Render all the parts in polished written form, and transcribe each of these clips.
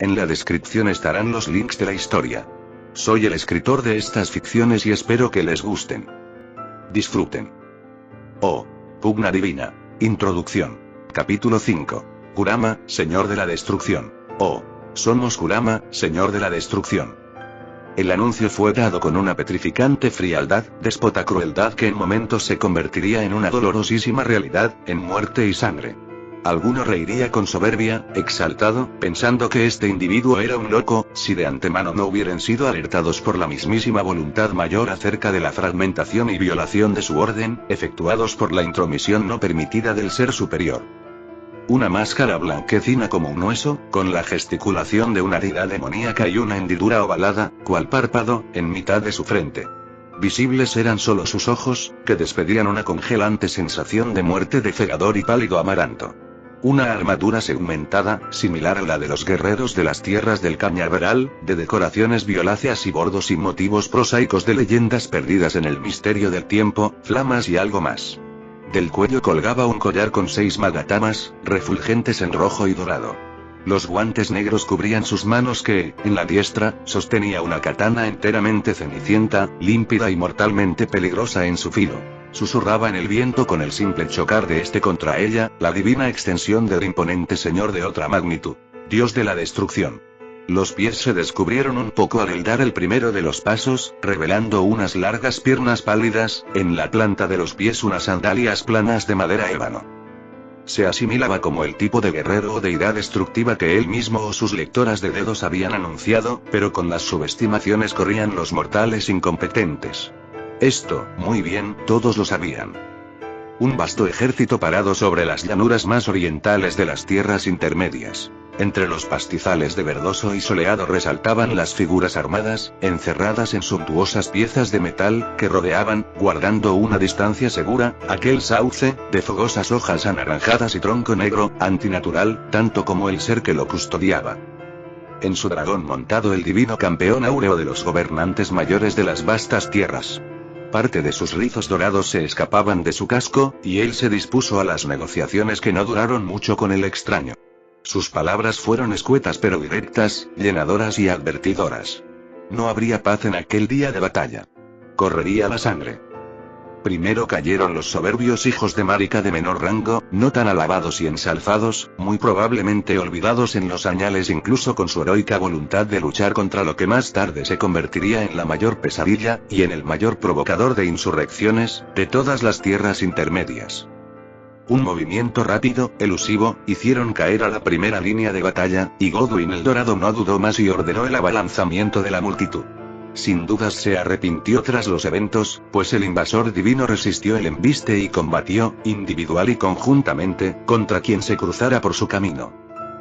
En la descripción estarán los links de la historia. Soy el escritor de estas ficciones y espero que les gusten. Disfruten. Oh, pugna divina. Introducción. Capítulo 5. Kurama, Señor de la Destrucción. Oh, somos Kurama, Señor de la Destrucción. El anuncio fue dado con una petrificante frialdad, déspota crueldad que en momentos se convertiría en una dolorosísima realidad, en muerte y sangre. Alguno reiría con soberbia, exaltado, pensando que este individuo era un loco, si de antemano no hubieran sido alertados por la mismísima voluntad mayor acerca de la fragmentación y violación de su orden, efectuados por la intromisión no permitida del ser superior. Una máscara blanquecina como un hueso, con la gesticulación de una herida demoníaca y una hendidura ovalada, cual párpado, en mitad de su frente. Visibles eran solo sus ojos, que despedían una congelante sensación de muerte de cegador y pálido amaranto. Una armadura segmentada, similar a la de los guerreros de las tierras del Cañaveral, de decoraciones violáceas y bordos y motivos prosaicos de leyendas perdidas en el misterio del tiempo, flamas y algo más. Del cuello colgaba un collar con 6 magatamas, refulgentes en rojo y dorado. Los guantes negros cubrían sus manos que, en la diestra, sostenía una katana enteramente cenicienta, límpida y mortalmente peligrosa en su filo. Susurraba en el viento con el simple chocar de este contra ella, la divina extensión del imponente señor de otra magnitud. Dios de la destrucción. Los pies se descubrieron un poco al dar el primero de los pasos, revelando unas largas piernas pálidas, en la planta de los pies unas sandalias planas de madera ébano. Se asimilaba como el tipo de guerrero o deidad destructiva que él mismo o sus lectoras de dedos habían anunciado, pero con las subestimaciones corrían los mortales incompetentes. Esto, muy bien, todos lo sabían. Un vasto ejército parado sobre las llanuras más orientales de las tierras intermedias. Entre los pastizales de verdoso y soleado resaltaban las figuras armadas, encerradas en suntuosas piezas de metal, que rodeaban, guardando una distancia segura, aquel sauce, de fogosas hojas anaranjadas y tronco negro, antinatural, tanto como el ser que lo custodiaba. En su dragón montado el divino campeón áureo de los gobernantes mayores de las vastas tierras. Parte de sus rizos dorados se escapaban de su casco, y él se dispuso a las negociaciones que no duraron mucho con el extraño. Sus palabras fueron escuetas pero directas, llenadoras y advertidoras. No habría paz en aquel día de batalla. Correría la sangre. Primero cayeron los soberbios hijos de Marika de menor rango, no tan alabados y ensalzados, muy probablemente olvidados en los añales incluso con su heroica voluntad de luchar contra lo que más tarde se convertiría en la mayor pesadilla, y en el mayor provocador de insurrecciones, de todas las tierras intermedias. Un movimiento rápido, elusivo, hicieron caer a la primera línea de batalla, y Godwyn el Dorado no dudó más y ordenó el abalanzamiento de la multitud. Sin dudas se arrepintió tras los eventos, pues el invasor divino resistió el embiste y combatió, individual y conjuntamente, contra quien se cruzara por su camino.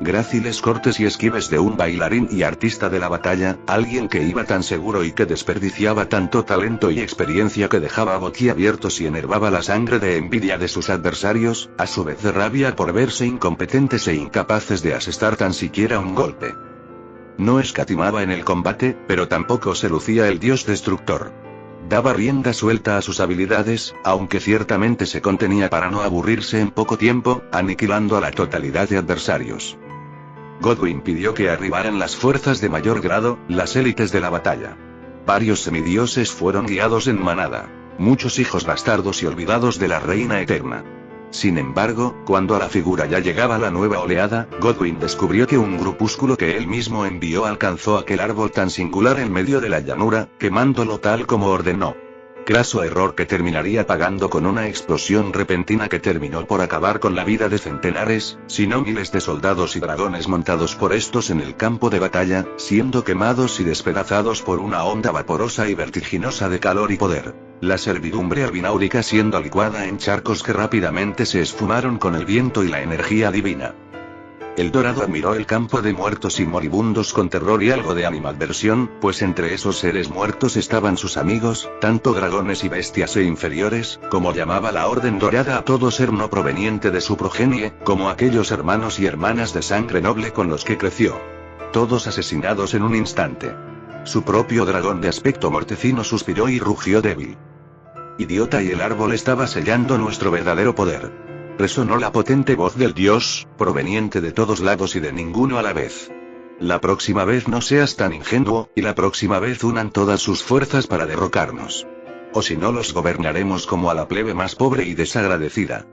Gráciles cortes y esquives de un bailarín y artista de la batalla, alguien que iba tan seguro y que desperdiciaba tanto talento y experiencia que dejaba boquiabiertos y enervaba la sangre de envidia de sus adversarios, a su vez de rabia por verse incompetentes e incapaces de asestar tan siquiera un golpe. No escatimaba en el combate, pero tampoco se lucía el dios destructor. Daba rienda suelta a sus habilidades, aunque ciertamente se contenía para no aburrirse en poco tiempo, aniquilando a la totalidad de adversarios. Godwyn pidió que arribaran las fuerzas de mayor grado, las élites de la batalla. Varios semidioses fueron guiados en manada. Muchos hijos bastardos y olvidados de la reina eterna. Sin embargo, cuando a la figura ya llegaba la nueva oleada, Godwyn descubrió que un grupúsculo que él mismo envió alcanzó aquel árbol tan singular en medio de la llanura, quemándolo tal como ordenó. Craso error que terminaría pagando con una explosión repentina que terminó por acabar con la vida de centenares, si no miles de soldados y dragones montados por estos en el campo de batalla, siendo quemados y despedazados por una onda vaporosa y vertiginosa de calor y poder. La servidumbre albináurica siendo licuada en charcos que rápidamente se esfumaron con el viento y la energía divina. El Dorado admiró el campo de muertos y moribundos con terror y algo de animadversión, pues entre esos seres muertos estaban sus amigos, tanto dragones y bestias e inferiores, como llamaba la Orden Dorada a todo ser no proveniente de su progenie, como aquellos hermanos y hermanas de sangre noble con los que creció. Todos asesinados en un instante. Su propio dragón de aspecto mortecino suspiró y rugió débil. Idiota, y el árbol estaba sellando nuestro verdadero poder. Resonó la potente voz del dios, proveniente de todos lados y de ninguno a la vez. La próxima vez no seas tan ingenuo, y la próxima vez unan todas sus fuerzas para derrocarnos. O si no los gobernaremos como a la plebe más pobre y desagradecida.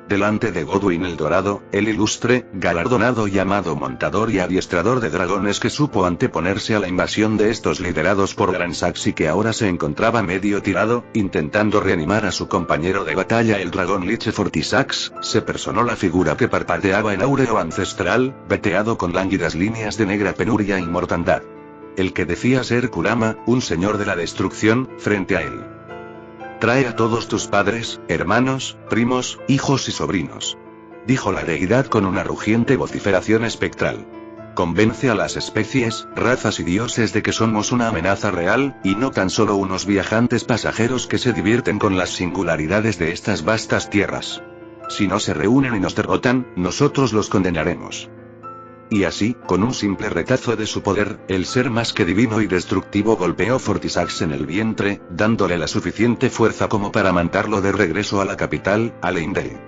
Delante de Godwyn el Dorado, el ilustre, galardonado y amado montador y adiestrador de dragones que supo anteponerse a la invasión de estos liderados por Gransax y que ahora se encontraba medio tirado, intentando reanimar a su compañero de batalla el dragón Liche Fortisax, se personó la figura que parpadeaba en áureo ancestral, veteado con lánguidas líneas de negra penuria y mortandad. El que decía ser Kurama, un señor de la destrucción, frente a él. Trae a todos tus padres, hermanos, primos, hijos y sobrinos. Dijo la deidad con una rugiente vociferación espectral. Convence a las especies, razas y dioses de que somos una amenaza real, y no tan solo unos viajantes pasajeros que se divierten con las singularidades de estas vastas tierras. Si no se reúnen y nos derrotan, nosotros los condenaremos. Y así, con un simple retazo de su poder, el ser más que divino y destructivo golpeó Fortisax en el vientre, dándole la suficiente fuerza como para mandarlo de regreso a la capital, a Leyndell.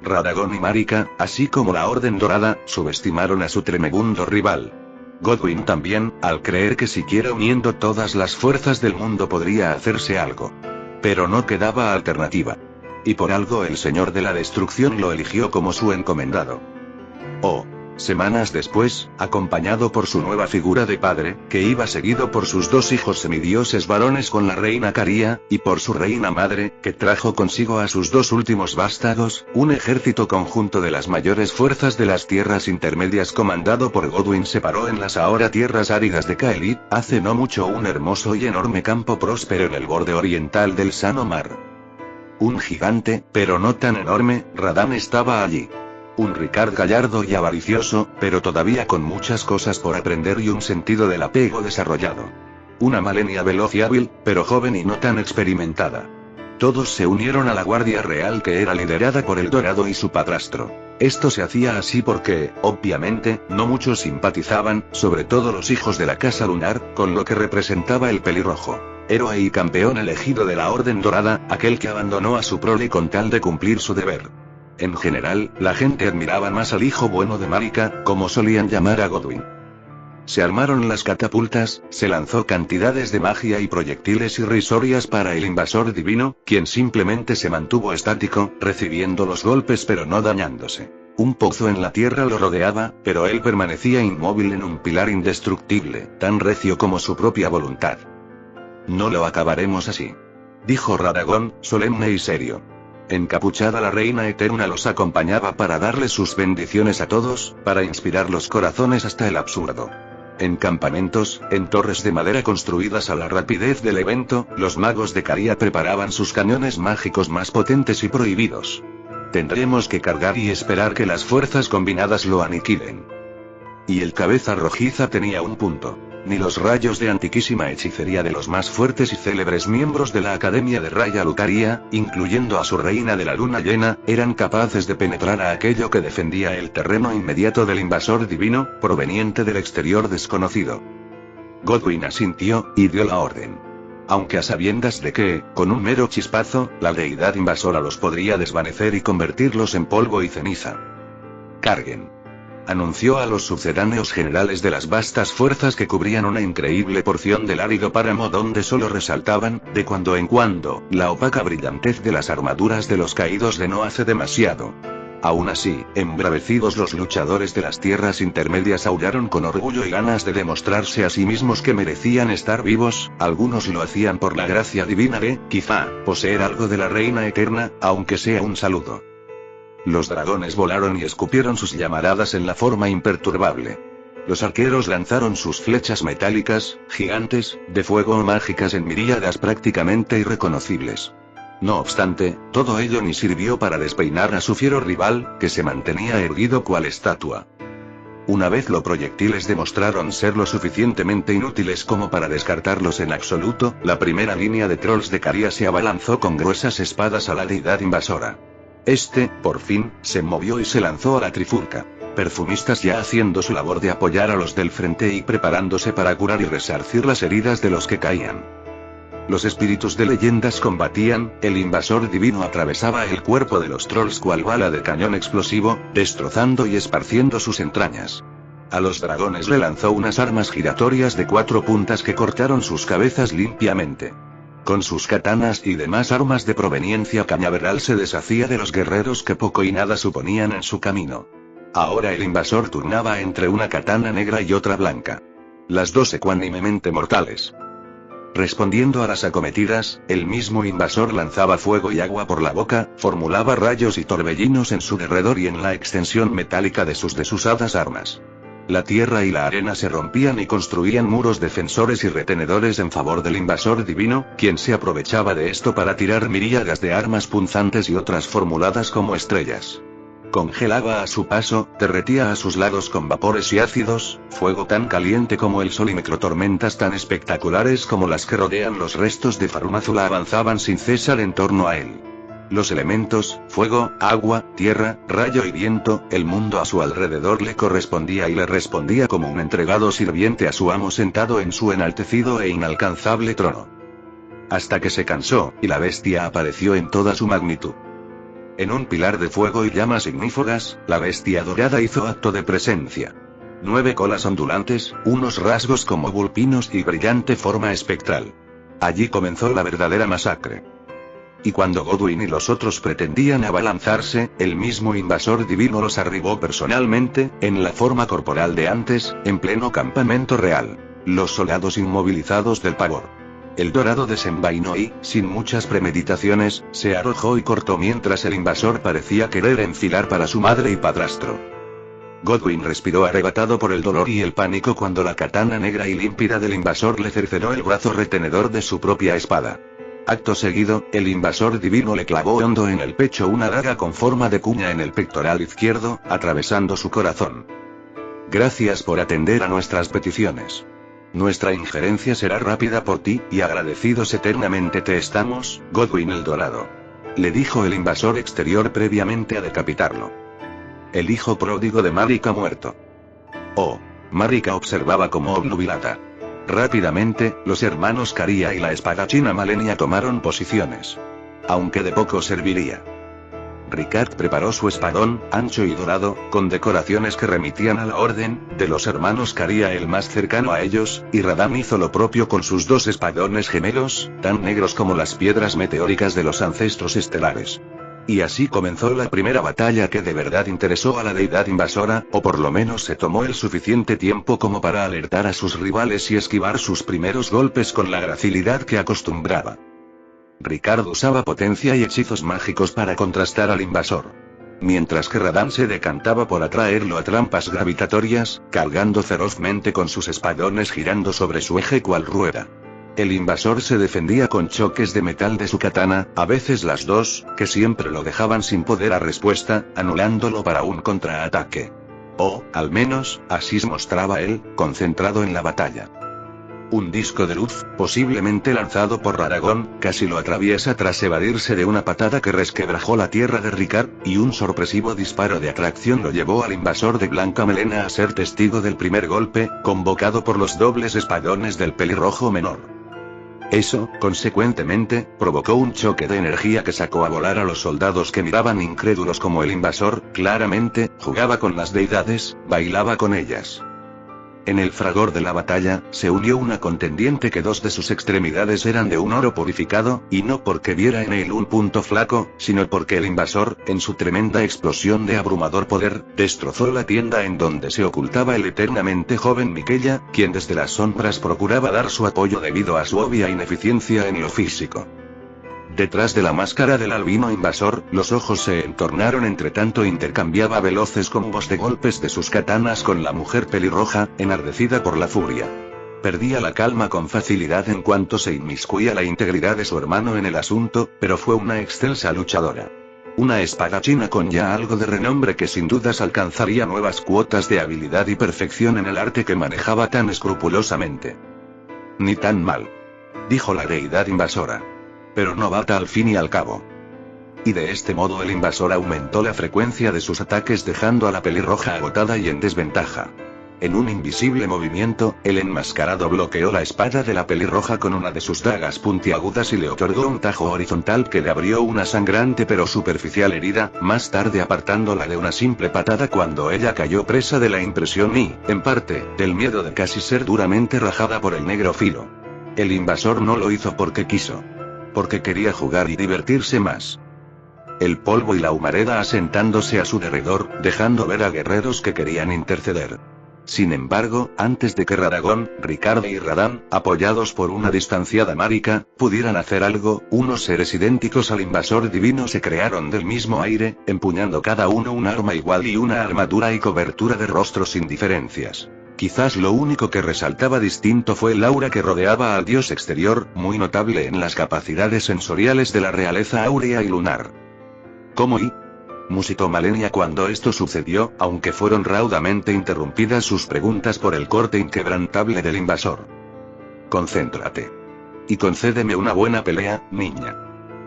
Radagon y Marika, así como la Orden Dorada, subestimaron a su tremebundo rival. Godwyn también, al creer que siquiera uniendo todas las fuerzas del mundo podría hacerse algo. Pero no quedaba alternativa. Y por algo el Señor de la Destrucción lo eligió como su encomendado. Oh. Semanas después, acompañado por su nueva figura de padre, que iba seguido por sus dos hijos semidioses varones con la reina Caria, y por su reina madre, que trajo consigo a sus dos últimos vástagos, un ejército conjunto de las mayores fuerzas de las tierras intermedias comandado por Godwyn se paró en las ahora tierras áridas de Caelid, hace no mucho un hermoso y enorme campo próspero en el borde oriental del Sano Mar. Un gigante, pero no tan enorme, Radahn estaba allí. Un Ricard gallardo y avaricioso, pero todavía con muchas cosas por aprender y un sentido del apego desarrollado. Una Malenia veloz y hábil, pero joven y no tan experimentada. Todos se unieron a la Guardia Real que era liderada por el Dorado y su padrastro. Esto se hacía así porque, obviamente, no muchos simpatizaban, sobre todo los hijos de la Casa Lunar, con lo que representaba el Pelirrojo. Héroe y campeón elegido de la Orden Dorada, aquel que abandonó a su prole con tal de cumplir su deber. En general, la gente admiraba más al hijo bueno de Marika, como solían llamar a Godwyn. Se armaron las catapultas, se lanzó cantidades de magia y proyectiles irrisorias para el invasor divino, quien simplemente se mantuvo estático, recibiendo los golpes pero no dañándose. Un pozo en la tierra lo rodeaba, pero él permanecía inmóvil en un pilar indestructible, tan recio como su propia voluntad. No lo acabaremos así. Dijo Radagon, solemne y serio. Encapuchada la reina eterna los acompañaba para darles sus bendiciones a todos, para inspirar los corazones hasta el absurdo. En campamentos, en torres de madera construidas a la rapidez del evento, los magos de Caria preparaban sus cañones mágicos más potentes y prohibidos. Tendremos que cargar y esperar que las fuerzas combinadas lo aniquilen. Y el cabeza rojiza tenía un punto. Ni los rayos de antiquísima hechicería de los más fuertes y célebres miembros de la Academia de Raya Lucaria, incluyendo a su reina de la luna llena, eran capaces de penetrar a aquello que defendía el terreno inmediato del invasor divino, proveniente del exterior desconocido. Godwyn asintió, y dio la orden. Aunque a sabiendas de que, con un mero chispazo, la deidad invasora los podría desvanecer y convertirlos en polvo y ceniza. Carguen. Anunció a los sucedáneos generales de las vastas fuerzas que cubrían una increíble porción del árido páramo donde solo resaltaban, de cuando en cuando, la opaca brillantez de las armaduras de los caídos de no hace demasiado. Aún así, embravecidos los luchadores de las tierras intermedias aullaron con orgullo y ganas de demostrarse a sí mismos que merecían estar vivos, algunos lo hacían por la gracia divina de, quizá, poseer algo de la reina eterna, aunque sea un saludo. Los dragones volaron y escupieron sus llamaradas en la forma imperturbable. Los arqueros lanzaron sus flechas metálicas, gigantes, de fuego o mágicas en miríadas prácticamente irreconocibles. No obstante, todo ello ni sirvió para despeinar a su fiero rival, que se mantenía erguido cual estatua. Una vez los proyectiles demostraron ser lo suficientemente inútiles como para descartarlos en absoluto, la primera línea de trolls de Caria se abalanzó con gruesas espadas a la deidad invasora. Por fin, se movió y se lanzó a la trifulca. Perfumistas ya haciendo su labor de apoyar a los del frente y preparándose para curar y resarcir las heridas de los que caían. Los espíritus de leyendas combatían, el invasor divino atravesaba el cuerpo de los trolls cual bala de cañón explosivo, destrozando y esparciendo sus entrañas. A los dragones le lanzó unas armas giratorias de 4 puntas que cortaron sus cabezas limpiamente. Con sus katanas y demás armas de proveniencia cañaveral se deshacía de los guerreros que poco y nada suponían en su camino. Ahora el invasor turnaba entre una katana negra y otra blanca. Las dos ecuánimemente mortales. Respondiendo a las acometidas, el mismo invasor lanzaba fuego y agua por la boca, formulaba rayos y torbellinos en su derredor y en la extensión metálica de sus desusadas armas. La tierra y la arena se rompían y construían muros defensores y retenedores en favor del invasor divino, quien se aprovechaba de esto para tirar miríadas de armas punzantes y otras formuladas como estrellas. Congelaba a su paso, derretía a sus lados con vapores y ácidos, fuego tan caliente como el sol y microtormentas tan espectaculares como las que rodean los restos de Farumazula avanzaban sin cesar en torno a él. Los elementos, fuego, agua, tierra, rayo y viento, el mundo a su alrededor le correspondía y le respondía como un entregado sirviente a su amo sentado en su enaltecido e inalcanzable trono. Hasta que se cansó, y la bestia apareció en toda su magnitud. En un pilar de fuego y llamas ignífugas, la bestia dorada hizo acto de presencia. 9 colas ondulantes, unos rasgos como vulpinos y brillante forma espectral. Allí comenzó la verdadera masacre. Y cuando Godwyn y los otros pretendían abalanzarse, el mismo invasor divino los arribó personalmente, en la forma corporal de antes, en pleno campamento real. Los soldados inmovilizados del pavor. El dorado desenvainó y, sin muchas premeditaciones, se arrojó y cortó mientras el invasor parecía querer enfilar para su madre y padrastro. Godwyn respiró arrebatado por el dolor y el pánico cuando la katana negra y límpida del invasor le cercenó el brazo retenedor de su propia espada. Acto seguido, el invasor divino le clavó hondo en el pecho una daga con forma de cuña en el pectoral izquierdo, atravesando su corazón. Gracias por atender a nuestras peticiones. Nuestra injerencia será rápida por ti, y agradecidos eternamente te estamos, Godwyn el Dorado. Le dijo el invasor exterior previamente a decapitarlo. El hijo pródigo de Marika muerto. Oh. Marika observaba como obnubilada. Rápidamente, los hermanos Caria y la espadachina Malenia tomaron posiciones. Aunque de poco serviría. Ricard preparó su espadón, ancho y dorado, con decoraciones que remitían a la orden, de los hermanos Caria el más cercano a ellos, y Radam hizo lo propio con sus 2 espadones gemelos, tan negros como las piedras meteóricas de los ancestros estelares. Y así comenzó la primera batalla que de verdad interesó a la deidad invasora, o por lo menos se tomó el suficiente tiempo como para alertar a sus rivales y esquivar sus primeros golpes con la gracilidad que acostumbraba. Ricard usaba potencia y hechizos mágicos para contrastar al invasor. Mientras que Radam se decantaba por atraerlo a trampas gravitatorias, cargando ferozmente con sus espadones girando sobre su eje cual rueda. El invasor se defendía con choques de metal de su katana, a veces las dos, que siempre lo dejaban sin poder a respuesta, anulándolo para un contraataque. O, al menos, así mostraba él, concentrado en la batalla. Un disco de luz, posiblemente lanzado por Aragón, casi lo atraviesa tras evadirse de una patada que resquebrajó la tierra de Ricard, y un sorpresivo disparo de atracción lo llevó al invasor de blanca melena a ser testigo del primer golpe, convocado por los dobles espadones del pelirrojo menor. Eso, consecuentemente, provocó un choque de energía que sacó a volar a los soldados que miraban incrédulos como el invasor, claramente, jugaba con las deidades, bailaba con ellas. En el fragor de la batalla, se unió una contendiente que 2 de sus extremidades eran de un oro purificado, y no porque viera en él un punto flaco, sino porque el invasor, en su tremenda explosión de abrumador poder, destrozó la tienda en donde se ocultaba el eternamente joven Miquella, quien desde las sombras procuraba dar su apoyo debido a su obvia ineficiencia en lo físico. Detrás de la máscara del albino invasor, los ojos se entornaron entre tanto intercambiaba veloces combos de golpes de sus katanas con la mujer pelirroja, enardecida por la furia. Perdía la calma con facilidad en cuanto se inmiscuía la integridad de su hermano en el asunto, pero fue una excelsa luchadora. Una espadachina con ya algo de renombre que sin dudas alcanzaría nuevas cuotas de habilidad y perfección en el arte que manejaba tan escrupulosamente. Ni tan mal, dijo la deidad invasora. Pero novata al fin y al cabo. Y de este modo el invasor aumentó la frecuencia de sus ataques dejando a la pelirroja agotada y en desventaja. En un invisible movimiento, el enmascarado bloqueó la espada de la pelirroja con una de sus dagas puntiagudas y le otorgó un tajo horizontal que le abrió una sangrante pero superficial herida, más tarde apartándola de una simple patada cuando ella cayó presa de la impresión y, en parte, del miedo de casi ser duramente rajada por el negro filo. El invasor no lo hizo porque quiso. Porque quería jugar y divertirse más. El polvo y la humareda asentándose a su derredor, dejando ver a guerreros que querían interceder. Sin embargo, antes de que Radagon, Ricard y Radahn, apoyados por una distanciada Marika, pudieran hacer algo, unos seres idénticos al invasor divino se crearon del mismo aire, empuñando cada uno un arma igual y una armadura y cobertura de rostros sin diferencias. Quizás lo único que resaltaba distinto fue el aura que rodeaba al dios exterior, muy notable en las capacidades sensoriales de la realeza áurea y lunar. ¿Cómo y? Musitó Malenia cuando esto sucedió, aunque fueron raudamente interrumpidas sus preguntas por el corte inquebrantable del invasor. Concéntrate. Y concédeme una buena pelea, niña.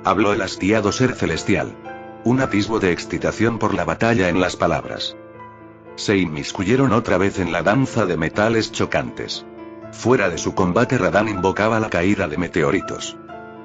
Habló el hastiado ser celestial. Un atisbo de excitación por la batalla en las palabras. Se inmiscuyeron otra vez en la danza de metales chocantes. Fuera de su combate Radahn invocaba la caída de meteoritos.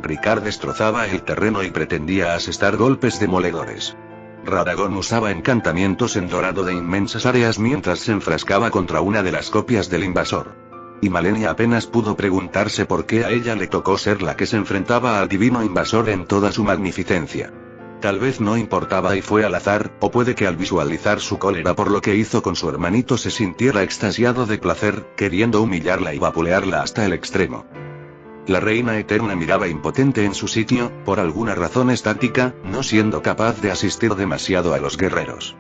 Ricard destrozaba el terreno y pretendía asestar golpes demoledores. Radagon usaba encantamientos en dorado de inmensas áreas mientras se enfrascaba contra una de las copias del invasor. Y Malenia apenas pudo preguntarse por qué a ella le tocó ser la que se enfrentaba al divino invasor en toda su magnificencia. Tal vez no importaba y fue al azar, o puede que al visualizar su cólera por lo que hizo con su hermanito se sintiera extasiado de placer, queriendo humillarla y vapulearla hasta el extremo. La reina eterna miraba impotente en su sitio, por alguna razón estática, no siendo capaz de asistir demasiado a los guerreros.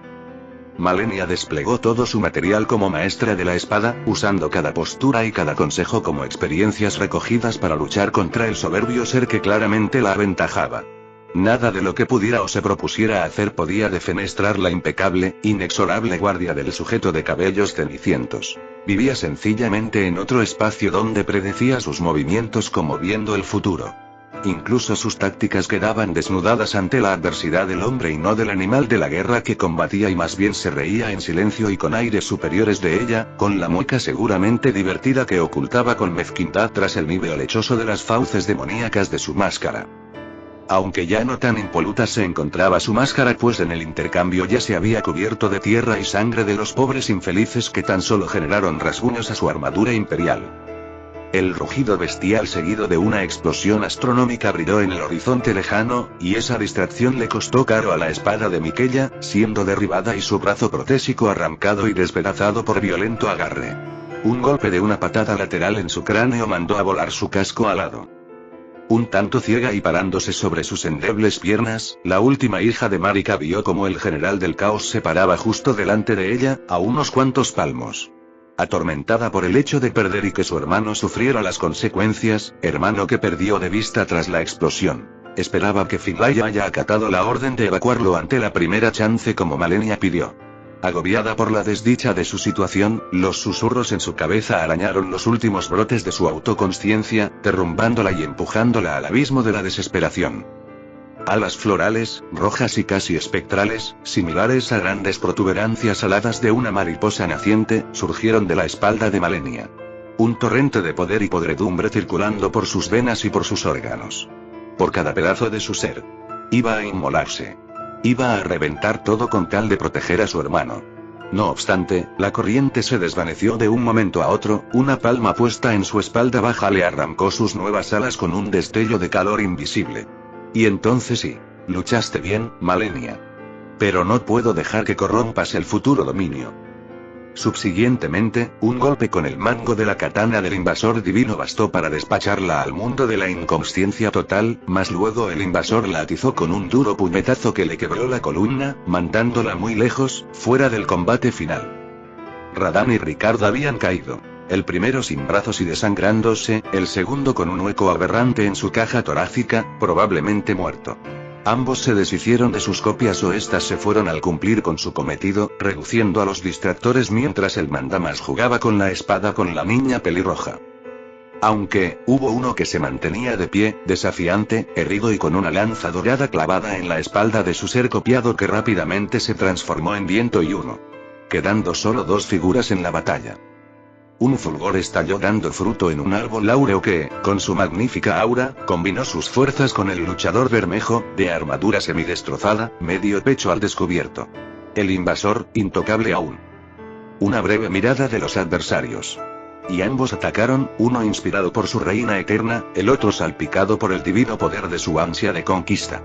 Malenia desplegó todo su material como maestra de la espada, usando cada postura y cada consejo como experiencias recogidas para luchar contra el soberbio ser que claramente la aventajaba. Nada de lo que pudiera o se propusiera hacer podía defenestrar la impecable, inexorable guardia del sujeto de cabellos cenicientos. Vivía sencillamente en otro espacio donde predecía sus movimientos como viendo el futuro. Incluso sus tácticas quedaban desnudadas ante la adversidad del hombre y no del animal de la guerra que combatía y más bien se reía en silencio y con aires superiores de ella, con la mueca seguramente divertida que ocultaba con mezquindad tras el níveo lechoso de las fauces demoníacas de su máscara. Aunque ya no tan impoluta se encontraba su máscara pues en el intercambio ya se había cubierto de tierra y sangre de los pobres infelices que tan solo generaron rasguños a su armadura imperial. El rugido bestial seguido de una explosión astronómica brilló en el horizonte lejano, y esa distracción le costó caro a la espada de Miquella, siendo derribada y su brazo protésico arrancado y despedazado por violento agarre. Un golpe de una patada lateral en su cráneo mandó a volar su casco alado. Un tanto ciega y parándose sobre sus endebles piernas, la última hija de Marika vio como el general del caos se paraba justo delante de ella, a unos cuantos palmos. Atormentada por el hecho de perder y que su hermano sufriera las consecuencias, hermano que perdió de vista tras la explosión. Esperaba que Finlay haya acatado la orden de evacuarlo ante la primera chance como Malenia pidió. Agobiada por la desdicha de su situación, los susurros en su cabeza arañaron los últimos brotes de su autoconsciencia, derrumbándola y empujándola al abismo de la desesperación. Alas florales, rojas y casi espectrales, similares a grandes protuberancias aladas de una mariposa naciente, surgieron de la espalda de Malenia. Un torrente de poder y podredumbre circulando por sus venas y por sus órganos. Por cada pedazo de su ser. Iba a inmolarse. Iba a reventar todo con tal de proteger a su hermano. No obstante, la corriente se desvaneció de un momento a otro, una palma puesta en su espalda baja le arrancó sus nuevas alas con un destello de calor invisible. Y entonces sí, luchaste bien, Malenia. Pero no puedo dejar que corrompas el futuro dominio. Subsiguientemente, un golpe con el mango de la katana del invasor divino bastó para despacharla al mundo de la inconsciencia total, mas luego el invasor la atizó con un duro puñetazo que le quebró la columna, mandándola muy lejos, fuera del combate final. Radahn y Ricard habían caído. El primero sin brazos y desangrándose, el segundo con un hueco aberrante en su caja torácica, probablemente muerto. Ambos se deshicieron de sus copias o estas se fueron al cumplir con su cometido, reduciendo a los distractores mientras el mandamás jugaba con la espada con la niña pelirroja. Aunque, hubo uno que se mantenía de pie, desafiante, erguido y con una lanza dorada clavada en la espalda de su ser copiado que rápidamente se transformó en viento y humo. quedando solo 2 figuras en la batalla. Un fulgor estalló dando fruto en un árbol áureo que, con su magnífica aura, combinó sus fuerzas con el luchador Bermejo, de armadura semidestrozada, medio pecho al descubierto. El invasor, intocable aún. Una breve mirada de los adversarios. Y ambos atacaron, uno inspirado por su reina eterna, el otro salpicado por el divino poder de su ansia de conquista.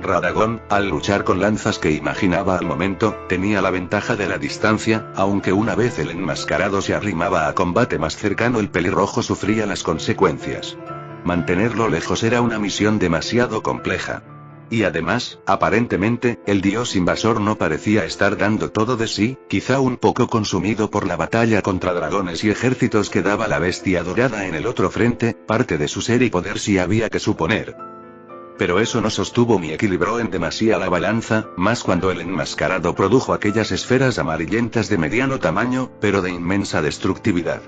Radagón, al luchar con lanzas que imaginaba al momento, tenía la ventaja de la distancia, aunque una vez el enmascarado se arrimaba a combate más cercano el pelirrojo sufría las consecuencias. Mantenerlo lejos era una misión demasiado compleja. Y además, aparentemente, el dios invasor no parecía estar dando todo de sí, quizá un poco consumido por la batalla contra dragones y ejércitos que daba la bestia dorada en el otro frente, parte de su ser y poder si había que suponer. Pero eso no sostuvo ni equilibró en demasía la balanza, más cuando el enmascarado produjo aquellas esferas amarillentas de mediano tamaño, pero de inmensa destructividad.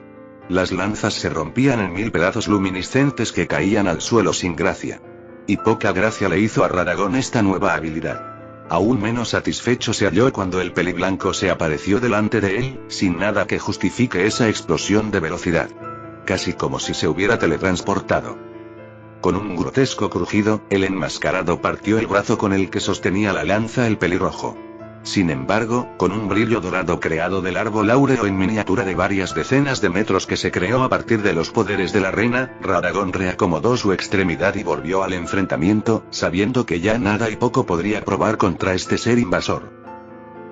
Las lanzas se rompían en 1000 pedazos luminiscentes que caían al suelo sin gracia. Y poca gracia le hizo a Radagón esta nueva habilidad. Aún menos satisfecho se halló cuando el peliblanco se apareció delante de él, sin nada que justifique esa explosión de velocidad. Casi como si se hubiera teletransportado. Con un grotesco crujido, el enmascarado partió el brazo con el que sostenía la lanza el pelirrojo. Sin embargo, con un brillo dorado creado del árbol áureo en miniatura de varias decenas de metros que se creó a partir de los poderes de la reina, Radagón reacomodó su extremidad y volvió al enfrentamiento, sabiendo que ya nada y poco podría probar contra este ser invasor.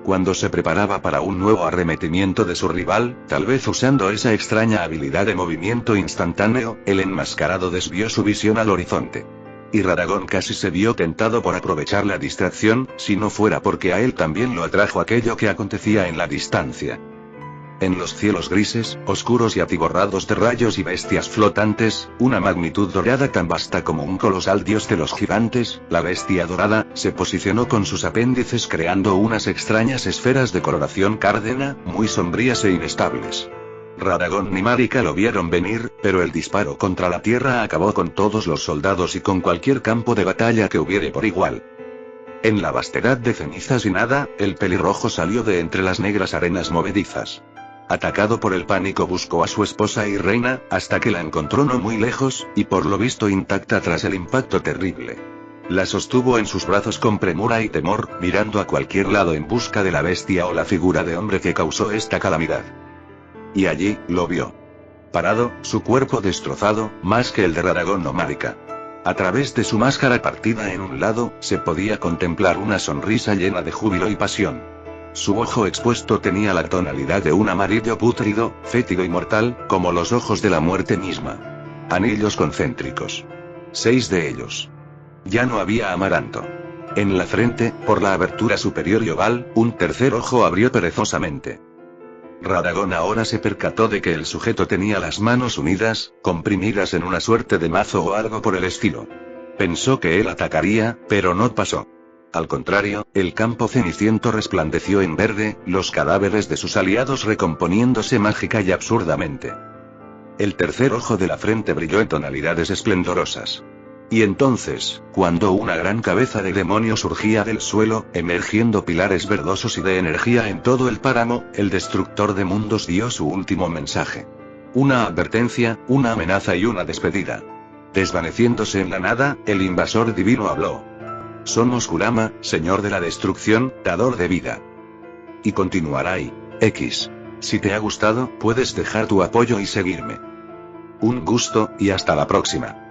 Cuando se preparaba para un nuevo arremetimiento de su rival, tal vez usando esa extraña habilidad de movimiento instantáneo, el enmascarado desvió su visión al horizonte. Y Radagón casi se vio tentado por aprovechar la distracción, si no fuera porque a él también lo atrajo aquello que acontecía en la distancia. En los cielos grises, oscuros y atiborrados de rayos y bestias flotantes, una magnitud dorada tan vasta como un colosal dios de los gigantes, la bestia dorada, se posicionó con sus apéndices creando unas extrañas esferas de coloración cárdena, muy sombrías e inestables. Radagón ni Marika lo vieron venir, pero el disparo contra la tierra acabó con todos los soldados y con cualquier campo de batalla que hubiere por igual. En la vastedad de cenizas y nada, el pelirrojo salió de entre las negras arenas movedizas. Atacado por el pánico buscó a su esposa y reina, hasta que la encontró no muy lejos, y por lo visto intacta tras el impacto terrible. La sostuvo en sus brazos con premura y temor, mirando a cualquier lado en busca de la bestia o la figura de hombre que causó esta calamidad. Y allí, lo vio. Parado, su cuerpo destrozado, más que el de Radagón o Marika. A través de su máscara partida en un lado, se podía contemplar una sonrisa llena de júbilo y pasión. Su ojo expuesto tenía la tonalidad de un amarillo pútrido, fétido y mortal, como los ojos de la muerte misma. Anillos concéntricos. 6 de ellos. Ya no había amaranto. En la frente, por la abertura superior y oval, un tercer ojo abrió perezosamente. Radagón ahora se percató de que el sujeto tenía las manos unidas, comprimidas en una suerte de mazo o algo por el estilo. Pensó que él atacaría, pero no pasó. Al contrario, el campo ceniciento resplandeció en verde, los cadáveres de sus aliados recomponiéndose mágica y absurdamente. El tercer ojo de la frente brilló en tonalidades esplendorosas. Y entonces, cuando una gran cabeza de demonio surgía del suelo, emergiendo pilares verdosos y de energía en todo el páramo, el destructor de mundos dio su último mensaje. Una advertencia, una amenaza y una despedida. Desvaneciéndose en la nada, el invasor divino habló. Somos Kurama, señor de la destrucción, dador de vida. Y continuará ahí. X. Si te ha gustado, puedes dejar tu apoyo y seguirme. Un gusto, y hasta la próxima.